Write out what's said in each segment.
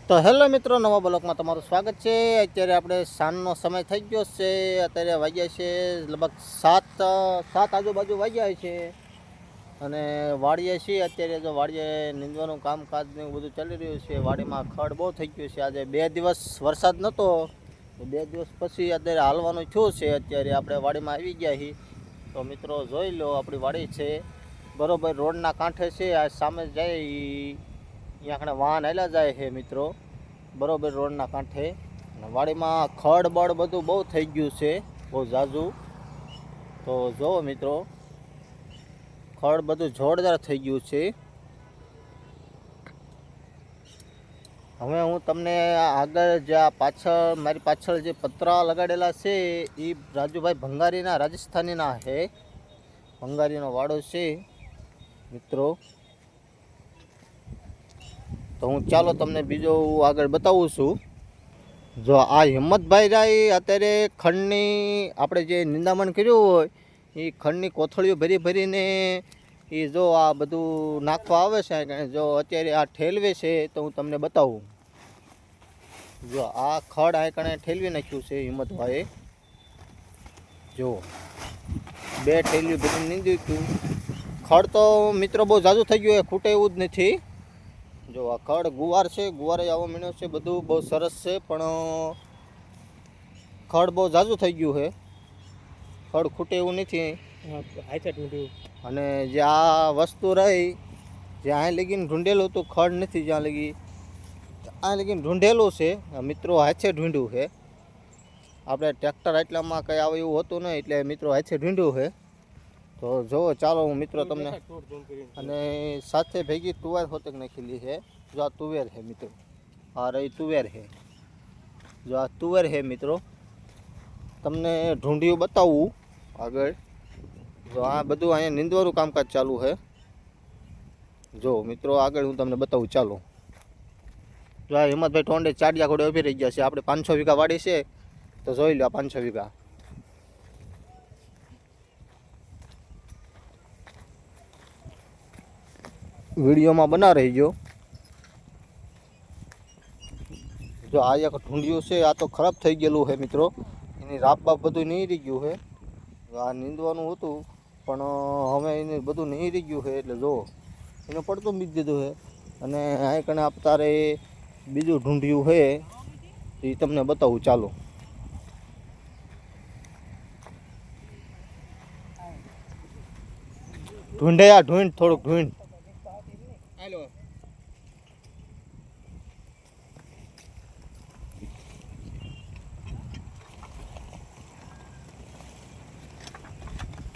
તો હેલો મિત્રો, નવા બ્લોકમાં તમારું સ્વાગત છે। અત્યારે આપણે સાંજનો સમય થઈ ગયો છે। અત્યારે વાગ્યા છે લગભગ સાત આજુબાજુ વાગ્યા છે અને વાડીએ છીએ અત્યારે। જો વાડીએ નીંદવાનું કામકાજ ને એવું બધું ચાલી રહ્યું છે। વાડીમાં ખડ બહુ થઈ ગયું છે। આજે 2 દિવસ વરસાદ નહોતો, તો 2 દિવસ પછી અત્યારે હાલવાનું થયું છે। અત્યારે આપણે વાડીમાં આવી ગયા છીએ। તો મિત્રો જોઈ લો, આપણી વાડી છે બરોબર રોડના કાંઠે છે। આ સામે જાય અહીંયા આગળ વાહન હાલ્યા જાય છે મિત્રો, બરોબર રોડના કાંઠે। વાડીમાં ખડ બળ બધું બહુ થઈ ગયું છે, બહુ ઝાઝું। તો જુઓ મિત્રો, ખડ બધું જોરદાર થઈ ગયું છે। હવે હું તમને આગળ જે પાછળ મારી પાછળ જે પતરા લગાડેલા છે એ રાજુભાઈ ભંગારીના, રાજસ્થાનીના છે। ભંગારીનો વાડો છે મિત્રો। તો હું ચાલો તમને બીજો આગળ બતાવું છું। જો આ હિંમતભાઈ રાય અત્યારે ખંડની આપણે જે નિંદામણ કર્યું હોય એ ખંડની કોથળીઓ ભરી ભરીને એ જો આ બધું નાખવા આવે છે। જો અત્યારે આ ઠેલવે છે તો હું તમને બતાવું। જો આ ખડ આ કણે ઠેલવી નાખ્યું છે હિંમતભાઈએ। જો 2 ઠેલીઓ ભરી નીંદ્યું હતું। ખડ તો મિત્રો બહુ ઝાઝું થઈ ગયું, ખૂટે એવું જ નથી। જો આ ખડ ગુવાર છે, ગુવારે આવો મીણ્યો છે, બધું બહુ સરસ છે, પણ ખડ બહુ ઝાઝું થઈ ગયું છે। ખડ ખૂટે એવું નથી। અને જે આ વસ્તુ રહી, જ્યાં લગીને ઢૂંઢેલું હતું ખડ નથી, જ્યાં લગી આ લગીને ઢૂંઢેલું છે મિત્રો, હાથે ઢૂંઢ્યું છે। આપણે ટ્રેક્ટર એટલામાં કંઈ આવે એવું હતું નહીં, એટલે મિત્રો હાથે ઢૂંઢ્યું છે। તો જો ચાલો હું મિત્રો તમને, અને સાથે ભેગી તુવેર હોતક નાખેલી છે। જો આ તુવેર છે મિત્રો, આ રહી તુવેર છે। જો આ તુવેર છે મિત્રો, તમને ઢૂંઢિયું બતાવું આગળ। જો આ બધું અહીંયા નીંદવાનું કામકાજ ચાલુ છે। જો મિત્રો આગળ હું તમને બતાવું ચાલો। જો આ હિંમતભાઈ ટોંડે ચાડિયા ઘોડે ઊભી રહી ગયા છે। આપણે 500 વીઘા વાડી છે, તો જોઈ લો 500 વીઘા। વિડીયોમાં બના રહીજો। જો આ એક ઢૂંઢિયું છે, આ તો ખરાબ થઈ ગયેલું છે મિત્રો, એની રાપ બાપ બધું નીરી ગયું છે। આ નીંદવાનું હતું પણ હવે એને બધું નીરી ગયું છે, એટલે જો એને પડતું બીજ દીધું છે। અને આ કણે આપતારે બીજું ઢૂંઢિયું છે, એ તમને બતાવું ચાલો। ઢૂંઢે આ ઢૂંઢ, થોડુંક ઢૂંઢ।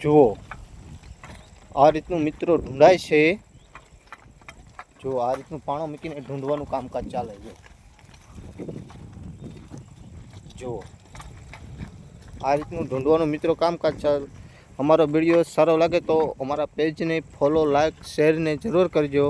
જુઓ આ રીતનું મિત્રો ઢૂંઢાય છે। જો આ રીતનું પાણો મૂકીને ઢૂંઢવાનું કામકાજ ચાલે છે। જુઓ આ રીતનું ઢૂંઢવાનું મિત્રો કામકાજ ચાલે। અમારો વિડીયો સારો લાગે તો અમારા પેજને ફોલો, લાઈક, શેર ને જરૂર કરજો।